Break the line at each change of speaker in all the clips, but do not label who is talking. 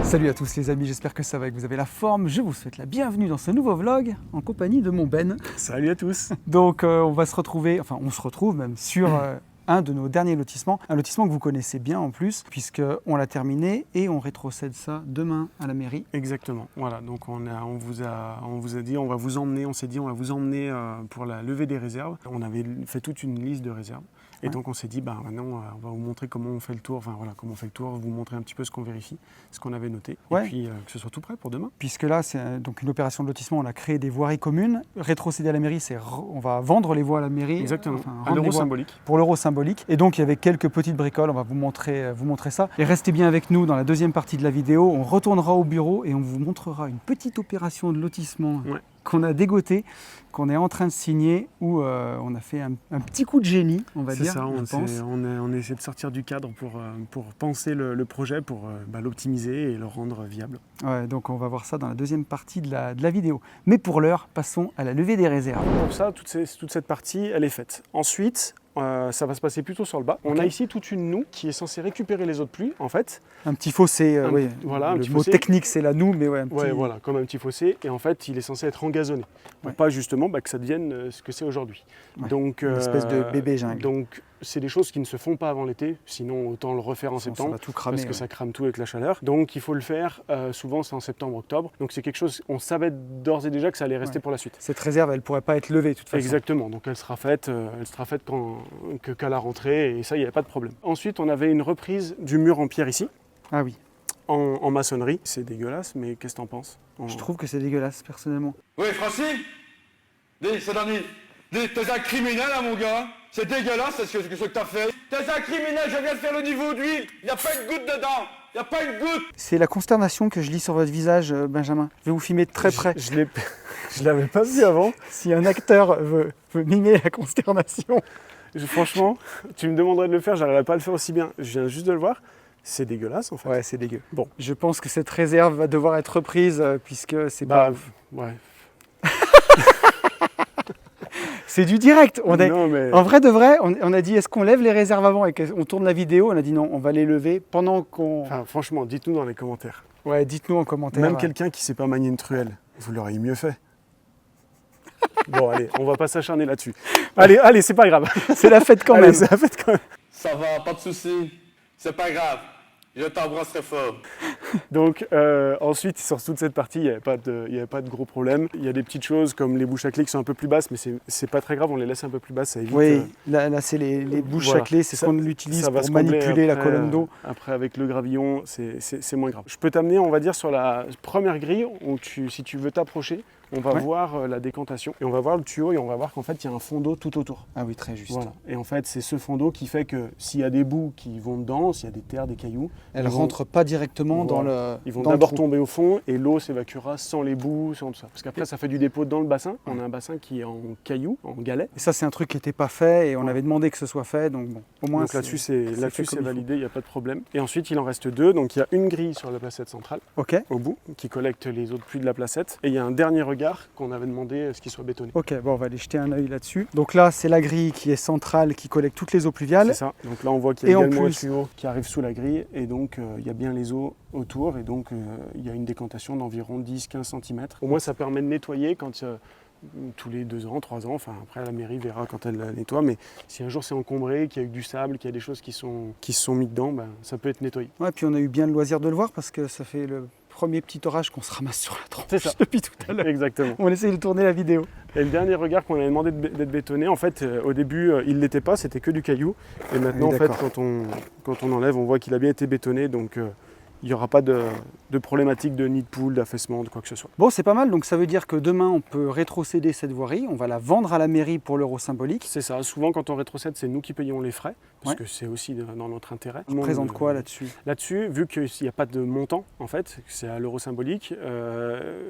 Salut à tous les amis, j'espère que ça va et que vous avez la forme. Je vous souhaite la bienvenue dans ce nouveau vlog en compagnie de mon Ben.
Salut à tous.
Donc on se retrouve même sur un de nos derniers lotissements. Un lotissement que vous connaissez bien en plus, puisqu'on l'a terminé et on rétrocède ça demain à la mairie.
Exactement, voilà, donc on vous a dit, on va vous emmener, on s'est dit on va vous emmener pour la levée des réserves. On avait fait toute une liste de réserves. Et donc on s'est dit, maintenant on va vous montrer comment on fait le tour, vous montrer un petit peu ce qu'on vérifie, ce qu'on avait noté, et puis que ce soit tout prêt pour demain.
Puisque là c'est donc une opération de lotissement, on a créé des voiries communes, rétrocéder à la mairie, on va vendre les voies à la mairie.
Exactement, à l'euro symbolique.
Pour l'euro symbolique. Et donc il y avait quelques petites bricoles, on va vous montrer ça. Et restez bien avec nous dans la deuxième partie de la vidéo, on retournera au bureau et on vous montrera une petite opération de lotissement. Qu'on a dégoté, qu'on est en train de signer, où on a fait un petit coup de génie, on va dire.
C'est ça, on essaie de sortir du cadre pour penser le projet, pour l'optimiser et le rendre viable.
Ouais, donc on va voir ça dans la deuxième partie de la vidéo. Mais pour l'heure, passons à la levée des réserves.
Pour ça, toute cette partie, elle est faite. Ensuite, ça va se passer plutôt sur le bas. On a ici toute une noue qui est censée récupérer les eaux de pluie, en fait.
Un petit fossé,
voilà,
le mot technique c'est la noue, mais
voilà, comme un petit fossé. Et en fait, il est censé être engazonné. Pour pas justement que ça devienne ce que c'est aujourd'hui.
Donc, une espèce de bébé jungle.
Donc, c'est des choses qui ne se font pas avant l'été, sinon autant le refaire en septembre,
ça va tout cramer,
parce que ça crame tout avec la chaleur. Donc il faut le faire, souvent c'est en septembre-octobre. Donc c'est quelque chose, on savait d'ores et déjà que ça allait rester pour la suite.
Cette réserve, elle ne pourrait pas être levée de toute façon.
Exactement, donc elle sera faite qu'à la rentrée, et ça, il n'y avait pas de problème. Ensuite, on avait une reprise du mur en pierre ici.
Ah oui.
En maçonnerie. C'est dégueulasse, mais qu'est-ce que t'en penses?
Je trouve que c'est dégueulasse, personnellement.
Oui, Francine? Dis, c'est Dani. Dis, t'es un criminel, hein, mon gars? C'est dégueulasse, ce que t'as fait. T'es un criminel, je viens de faire le niveau d'huile. Il n'y a pas une goutte dedans. Il n'y a pas une goutte.
C'est la consternation que je lis sur votre visage, Benjamin. Je vais vous filmer de très près.
Je l'avais pas vu avant.
Si un acteur veut mimer la consternation.
Franchement, tu me demanderais de le faire, j'arriverais pas à le faire aussi bien. Je viens juste de le voir. C'est dégueulasse en fait.
Ouais, c'est dégueu.
Bon.
Je pense que cette réserve va devoir être reprise puisque c'est pas...
Ouais.
C'est du direct.
Non, mais...
En vrai de vrai, on a dit est-ce qu'on lève les réserves avant et qu'on tourne la vidéo? On a dit non, on va les lever pendant qu'on...
Enfin, franchement, dites-nous dans les commentaires.
Ouais, dites-nous en commentaire.
Même quelqu'un qui ne sait pas manier une truelle, vous l'auriez mieux fait. Bon, allez, on va pas s'acharner là-dessus. Allez, c'est pas grave.
C'est la fête quand même.
C'est la fête quand même.
Ça va, pas de soucis. C'est pas grave. Je t'embrasse très fort.
Donc ensuite, sur toute cette partie, il n'y avait pas de gros problèmes. Il y a des petites choses comme les bouches à clés qui sont un peu plus basses, mais c'est pas très grave, on les laisse un peu plus basses, ça évite...
Oui, là c'est les bouches à clés, c'est ce qu'on utilise pour manipuler la colonne d'eau.
Après, avec le gravillon, c'est moins grave. Je peux t'amener, on va dire, sur la première grille, où si tu veux t'approcher, on va voir la décantation, et on va voir le tuyau, et on va voir qu'en fait, il y a un fond d'eau tout autour.
Ah oui, très juste.
Voilà. Et en fait, c'est ce fond d'eau qui fait que s'il y a des bouts qui vont dedans, s'il y a des terres, des cailloux...
Elles ne rentrent pas directement dans le...
Ils vont d'abord tomber au fond, et l'eau s'évacuera sans les bouts, sans tout ça. Parce qu'après, ça fait du dépôt dans le bassin. On a un bassin qui est en cailloux, en galets.
Et ça, c'est un truc qui n'était pas fait, et on avait demandé que ce soit fait, donc bon, au moins...
Donc là-dessus, c'est validé, il n'y a pas de problème. Et ensuite, il en reste deux. Donc il y a une grille sur la placette centrale, au bout, qui collecte les eaux de pluie de la placette. Et il y a un dernier regard qu'on avait demandé à ce qu'il soit bétonné.
Ok, bon, on va aller jeter un œil là-dessus. Donc là, c'est la grille qui est centrale, qui collecte toutes les eaux pluviales.
C'est ça. Donc là, on voit qu'il y a également un tuyau qui arrive sous la grille. Et donc, il y a bien les eaux autour. Et donc, il y a une décantation d'environ 10-15 cm. Au moins, ça permet de nettoyer quand... tous les 2 ans, 3 ans, enfin après la mairie verra quand elle la nettoie, mais si un jour c'est encombré, qu'il y a eu du sable, qu'il y a des choses qui se sont mis dedans, ça peut être nettoyé.
Ouais, puis on a eu bien le loisir de le voir parce que ça fait le premier petit orage qu'on se ramasse sur la tronche depuis tout à l'heure.
Exactement.
On essaye de tourner la vidéo.
Et le dernier regard qu'on avait demandé d'être bétonné, en fait, au début, il ne l'était pas, c'était que du caillou. Et maintenant, en fait, quand on enlève, on voit qu'il a bien été bétonné, donc il n'y aura pas de problématique de nid de poule, d'affaissement, de quoi que ce soit.
Bon, c'est pas mal, donc ça veut dire que demain, on peut rétrocéder cette voirie, on va la vendre à la mairie pour l'euro symbolique.
C'est ça, souvent quand on rétrocède, c'est nous qui payons les frais, parce que c'est aussi dans notre intérêt.
Je présente quoi là-dessus?
Là-dessus, vu qu'il n'y a pas de montant, en fait, c'est à l'euro symbolique,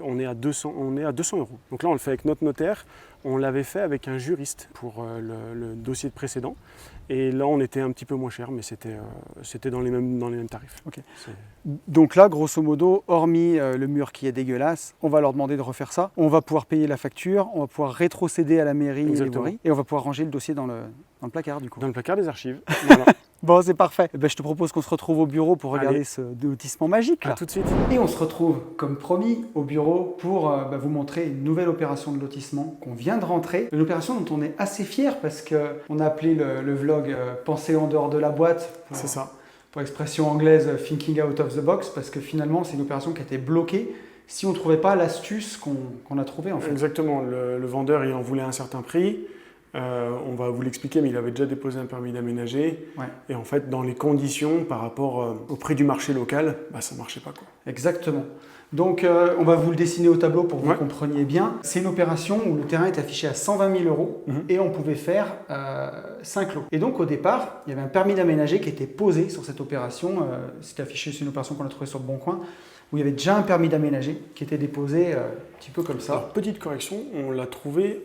on est à 200 €. Donc là, on le fait avec notre notaire, on l'avait fait avec un juriste pour le dossier précédent. Et là, on était un petit peu moins cher, mais c'était dans les mêmes tarifs.
Okay. Donc là, grosso modo, hormis le mur qui est dégueulasse, on va leur demander de refaire ça. On va pouvoir payer la facture, on va pouvoir rétrocéder à la mairie les voiries, et on va pouvoir ranger le dossier dans le Dans le placard du coup.
Dans le placard des archives. Voilà.
Bon, c'est parfait. Je te propose qu'on se retrouve au bureau pour regarder ce lotissement magique là.
À tout de suite.
Et on se retrouve, comme promis, au bureau pour vous montrer une nouvelle opération de lotissement qu'on vient de rentrer. Une opération dont on est assez fier parce qu'on a appelé le vlog Penser en dehors de la boîte.
C'est ça.
Pour expression anglaise, Thinking out of the box, parce que finalement, c'est une opération qui a été bloquée si on ne trouvait pas l'astuce qu'on a trouvée en fait.
Exactement. Le vendeur, il en voulait un certain prix. On va vous l'expliquer, mais il avait déjà déposé un permis d'aménager.
Ouais.
Et en fait, dans les conditions, par rapport au prix du marché local, ça ne marchait pas, quoi.
Exactement. Donc, on va vous le dessiner au tableau pour que vous compreniez bien. C'est une opération où le terrain est affiché à 120 000 € et on pouvait faire 5 lots. Et donc, au départ, il y avait un permis d'aménager qui était posé sur cette opération. C'était affiché, c'est une opération qu'on a trouvée sur le Bon Coin, où il y avait déjà un permis d'aménager qui était déposé un petit peu comme ça.
Alors, petite correction, on l'a trouvé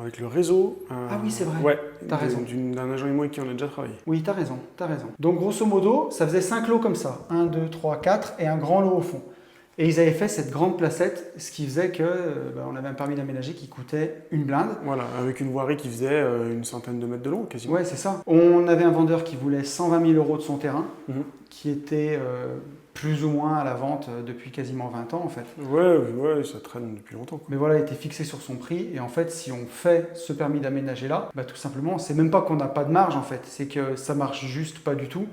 avec le réseau.
Ah oui, c'est vrai.
Ouais,
t'as raison.
D'un agent immo qui en a déjà travaillé.
Oui, t'as raison. Donc, grosso modo, ça faisait 5 lots comme ça. 1, 2, 3, 4 et un grand lot au fond. Et ils avaient fait cette grande placette, ce qui faisait qu'on avait un permis d'aménager qui coûtait une blinde.
Voilà, avec une voirie qui faisait une centaine de mètres de long, quasiment.
Ouais, c'est ça. On avait un vendeur qui voulait 120 000 € de son terrain, qui était plus ou moins à la vente depuis quasiment 20 ans en fait.
Ouais, ça traîne depuis longtemps, quoi.
Mais voilà, il était fixé sur son prix. Et en fait, si on fait ce permis d'aménager là, tout simplement, c'est même pas qu'on n'a pas de marge en fait, c'est que ça marche juste pas du tout.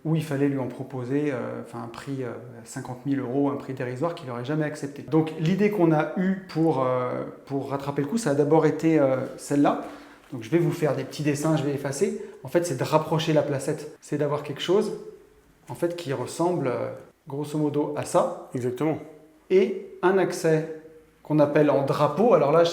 Où il fallait lui en proposer un prix 50 000 €, un prix dérisoire qu'il n'aurait jamais accepté. Donc l'idée qu'on a eue pour rattraper le coup, ça a d'abord été celle-là. Donc je vais vous faire des petits dessins, je vais effacer. En fait, c'est de rapprocher la placette. C'est d'avoir quelque chose en fait qui ressemble grosso modo à ça.
Exactement.
Et un accès qu'on appelle en drapeau. Alors là,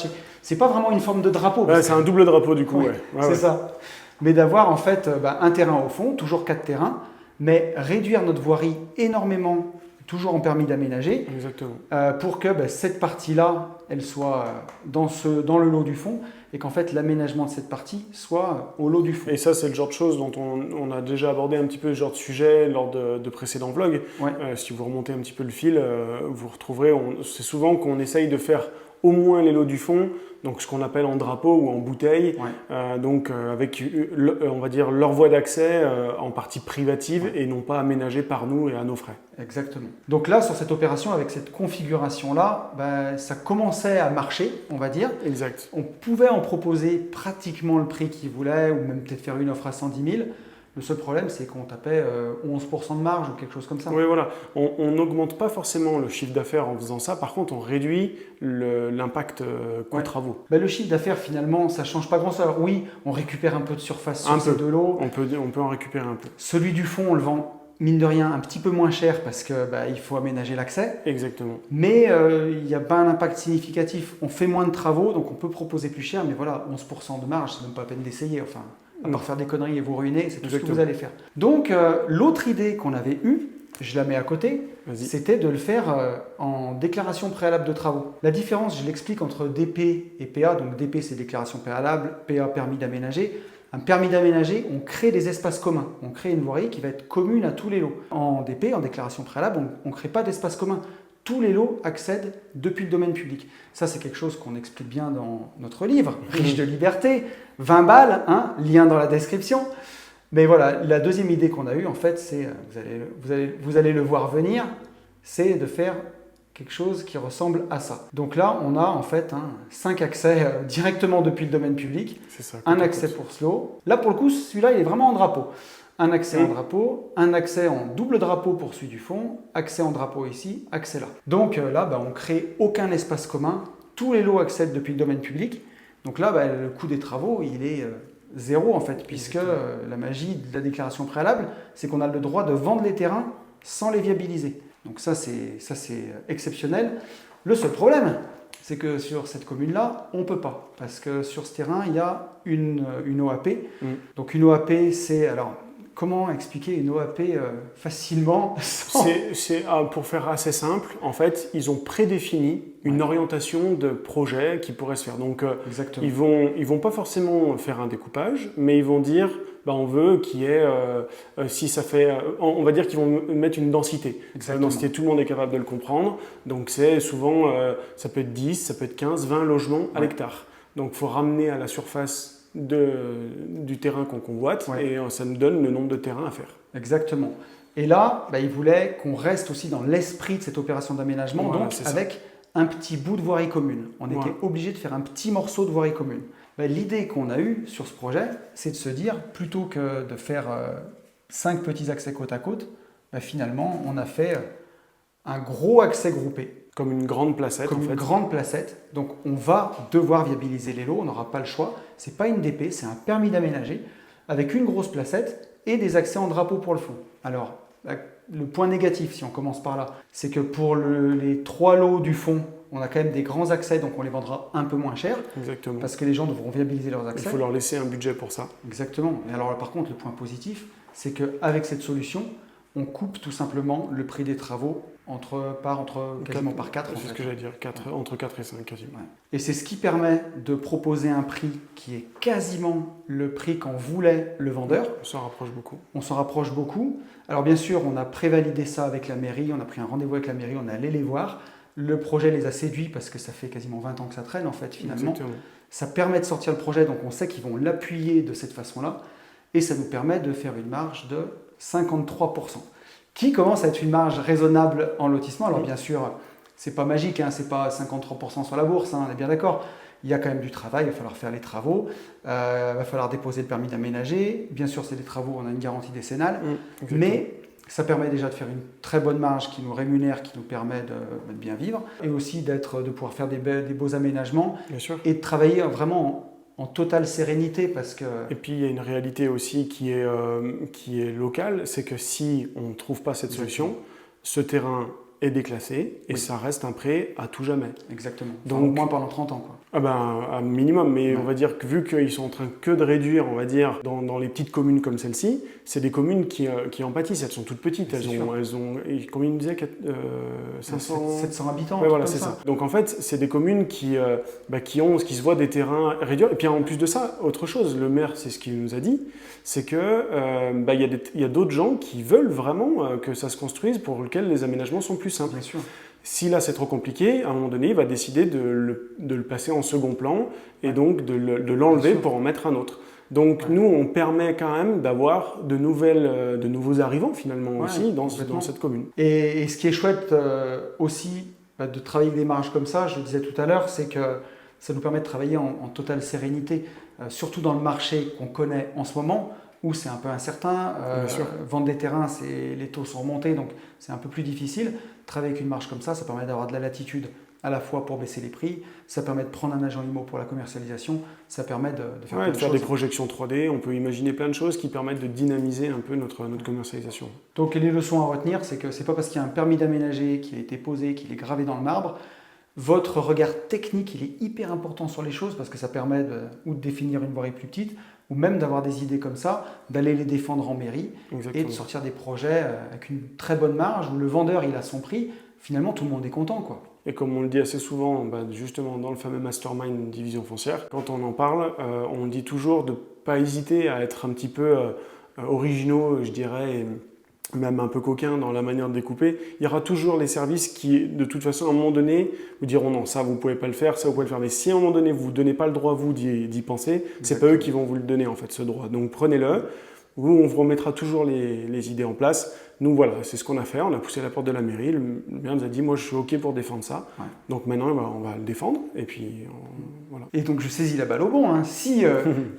c'est pas vraiment une forme de drapeau.
Ouais, c'est un double drapeau du coup.
C'est ça. Mais d'avoir en fait un terrain au fond, toujours 4 terrains, mais réduire notre voirie énormément, toujours en permis d'aménager.
Exactement.
Pour que cette partie-là, elle soit dans le lot du fond et qu'en fait l'aménagement de cette partie soit au lot du fond.
Et ça, c'est le genre de choses dont on a déjà abordé un petit peu ce genre de sujet lors de précédents vlogs. Si vous remontez un petit peu le fil, vous retrouverez, c'est souvent qu'on essaye de faire au moins les lots du fond, donc ce qu'on appelle en drapeau ou en bouteille, avec on va dire leur voie d'accès en partie privative et non pas aménagée par nous et à nos frais.
Exactement. Donc là, sur cette opération, avec cette configuration-là, ça commençait à marcher, on va dire.
Exact.
On pouvait en proposer pratiquement le prix qu'ils voulaient, ou même peut-être faire une offre à 110 000. Le seul problème, c'est qu'on tapait 11% de marge ou quelque chose comme ça.
Oui, voilà. On n'augmente pas forcément le chiffre d'affaires en faisant ça. Par contre, on réduit l'impact coût travaux.
Le chiffre d'affaires, finalement, ça ne change pas grand-chose. Alors oui, on récupère un peu de surface sur ces deux lots.
On peut en récupérer un peu.
Celui du fond, on le vend, mine de rien, un petit peu moins cher parce qu'il faut aménager l'accès.
Exactement.
Mais il n'y a pas un impact significatif. On fait moins de travaux, donc on peut proposer plus cher. Mais voilà, 11% de marge, c'est même pas la peine d'essayer. Enfin, à part faire des conneries et vous ruiner, c'est tout ce que vous allez faire. Donc, l'autre idée qu'on avait eue, je la mets à côté, c'était de le faire en déclaration préalable de travaux. La différence, je l'explique entre DP et PA. Donc, DP, c'est déclaration préalable, PA, permis d'aménager. Un permis d'aménager, on crée des espaces communs. On crée une voirie qui va être commune à tous les lots. En DP, en déclaration préalable, on ne crée pas d'espace commun. Tous les lots accèdent depuis le domaine public. Ça, c'est quelque chose qu'on explique bien dans notre livre, Riche de liberté, 20 balles, lien dans la description. Mais voilà, la deuxième idée qu'on a eue, en fait, c'est, vous allez le voir venir, c'est de faire quelque chose qui ressemble à ça. Donc là, on a en fait 5 accès directement depuis le domaine public, un accès pour ce lot. Là, pour le coup, celui-là, il est vraiment en drapeau. Un accès en drapeau, un accès en double drapeau pour celui du fond, accès en drapeau ici, accès là. Donc là, on ne crée aucun espace commun. Tous les lots accèdent depuis le domaine public. Donc là, le coût des travaux, il est zéro en fait, puisque la magie de la déclaration préalable, c'est qu'on a le droit de vendre les terrains sans les viabiliser. Donc ça, c'est exceptionnel. Le seul problème, c'est que sur cette commune-là, on ne peut pas. Parce que sur ce terrain, il y a une OAP. Donc une OAP, c'est... Alors, comment expliquer une OAP facilement
pour faire assez simple, en fait, ils ont prédéfini une orientation de projet qui pourrait se faire. Donc, ils vont pas forcément faire un découpage, mais ils vont dire, on veut qu'il y ait, si ça fait, on va dire qu'ils vont mettre une densité. La densité, tout le monde est capable de le comprendre. Donc, c'est souvent, ça peut être 10, ça peut être 15, 20 logements à l'hectare. Donc, il faut ramener à la surface du terrain qu'on convoite et ça nous donne le nombre de terrains à faire.
Exactement. Et là, il voulait qu'on reste aussi dans l'esprit de cette opération d'aménagement, donc avec un petit bout de voirie commune. On était obligé de faire un petit morceau de voirie commune. L'idée qu'on a eue sur ce projet, c'est de se dire, plutôt que de faire 5 petits accès côte à côte, finalement, on a fait un gros accès groupé.
Comme une grande placette.
Comme une grande placette. Donc on va devoir viabiliser les lots, on n'aura pas le choix. Ce n'est pas une DP, c'est un permis d'aménager avec une grosse placette et des accès en drapeau pour le fond. Alors, le point négatif, si on commence par là, c'est que pour les 3 lots du fond, on a quand même des grands accès, donc on les vendra un peu moins cher.
Exactement.
Parce que les gens devront viabiliser leurs accès.
Il faut leur laisser un budget pour ça.
Exactement. Et alors par contre, le point positif, c'est qu'avec cette solution, on coupe tout simplement le prix des travaux quasiment par 4.
C'est ce que j'allais dire, entre 4 et 5 quasiment.
Ouais. Et c'est ce qui permet de proposer un prix qui est quasiment le prix qu'en voulait le vendeur.
On s'en rapproche beaucoup.
On s'en rapproche beaucoup. Alors bien sûr, on a prévalidé ça avec la mairie, on a pris un rendez-vous avec la mairie, on est allé les voir. Le projet les a séduits parce que ça fait quasiment 20 ans que ça traîne en fait finalement.
Exactement.
Ça permet de sortir le projet, donc on sait qu'ils vont l'appuyer de cette façon-là. Et ça nous permet de faire une marge de 53%. Qui commence à être une marge raisonnable en lotissement. Alors bien sûr, c'est pas magique, c'est pas 53% sur la bourse, on est bien d'accord. Il y a quand même du travail, il va falloir faire les travaux, il va falloir déposer le permis d'aménager. Bien sûr, c'est des travaux, on a une garantie décennale, mais ça permet déjà de faire une très bonne marge qui nous rémunère, qui nous permet de bien vivre, et aussi de pouvoir faire des beaux aménagements et de travailler vraiment en totale sérénité parce que...
Et puis il y a une réalité aussi qui est locale, c'est que si on ne trouve pas cette solution, ce terrain est déclassé et ça reste un prêt à tout jamais.
Exactement. Donc, au moins pendant 30 ans. Quoi.
Ah ben, un minimum, mais on va dire que vu qu'ils sont en train que de réduire, on va dire, dans les petites communes comme celle-ci, c'est des communes qui en pâtissent. Elles sont toutes petites. Elles ont combien ils disaient
700 habitants.
Ouais, voilà, c'est ça. Donc en fait, c'est des communes qui se voient des terrains réduire. Et puis en plus de ça, autre chose, le maire, c'est ce qu'il nous a dit, c'est que y a d'autres gens qui veulent vraiment que ça se construise pour lesquels les aménagements sont plus simples.
Bien sûr.
Si là c'est trop compliqué, à un moment donné, il va décider de le passer en second plan et donc de l'enlever pour en mettre un autre. Donc nous, on permet quand même d'avoir de nouveaux arrivants finalement aussi dans cette commune.
Et ce qui est chouette aussi de travailler avec des marges comme ça, je le disais tout à l'heure, c'est que ça nous permet de travailler en totale sérénité, surtout dans le marché qu'on connaît en ce moment, où c'est un peu incertain. Vendre des terrains, les taux sont remontés, donc c'est un peu plus difficile. Travailler avec une marge comme ça permet d'avoir de la latitude à la fois pour baisser les prix, ça permet de prendre un agent IMO pour la commercialisation, ça permet de faire
des projections 3D, on peut imaginer plein de choses qui permettent de dynamiser un peu notre commercialisation.
Donc les leçons à retenir, c'est que c'est pas parce qu'il y a un permis d'aménager qui a été posé, qu'il est gravé dans le marbre, votre regard technique il est hyper important sur les choses parce que ça permet ou de définir une voirie plus petite, ou même d'avoir des idées comme ça, d'aller les défendre en mairie et de sortir des projets avec une très bonne marge où le vendeur il a son prix, finalement tout le monde est content quoi.
Et comme on le dit assez souvent, justement dans le fameux mastermind division foncière, quand on en parle, on dit toujours de ne pas hésiter à être un petit peu originaux, je dirais, et même un peu coquins dans la manière de découper. Il y aura toujours les services qui, de toute façon, à un moment donné, vous diront non, ça vous ne pouvez pas le faire, ça vous pouvez le faire. Mais si à un moment donné, vous ne donnez pas le droit, vous, d'y penser, ce n'est pas eux qui vont vous le donner, en fait, ce droit. Donc prenez-le. Vous, on vous remettra toujours les idées en place. Nous, voilà, c'est ce qu'on a fait. On a poussé la porte de la mairie. Le maire nous a dit, moi, je suis OK pour défendre ça. Ouais. Donc maintenant, on va le défendre. Et puis, voilà.
Et donc, je saisis la balle au bon. Si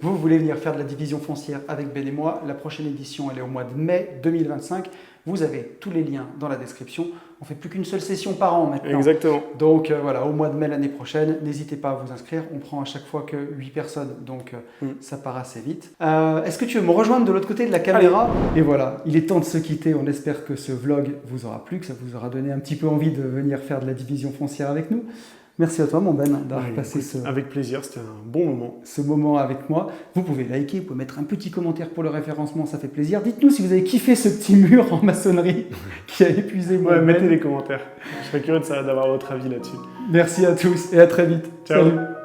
vous voulez venir faire de la division foncière avec Ben et moi, la prochaine édition, elle est au mois de mai 2025. Vous avez tous les liens dans la description. On ne fait plus qu'une seule session par an maintenant.
Exactement.
Donc voilà, au mois de mai l'année prochaine, n'hésitez pas à vous inscrire. On prend à chaque fois que 8 personnes, donc ça part assez vite. Est-ce que tu veux me rejoindre de l'autre côté de la caméra? Allez. Et voilà, il est temps de se quitter. On espère que ce vlog vous aura plu, que ça vous aura donné un petit peu envie de venir faire de la division foncière avec nous. Merci à toi, mon Ben, d'avoir passé
avec plaisir, c'était un bon moment.
Ce moment avec moi. Vous pouvez liker, vous pouvez mettre un petit commentaire pour le référencement, ça fait plaisir. Dites-nous si vous avez kiffé ce petit mur en maçonnerie qui a épuisé mon Ben.
Mettez des commentaires. Je serais curieux d'avoir votre avis là-dessus.
Merci à tous et à très vite.
Ciao.
Salut.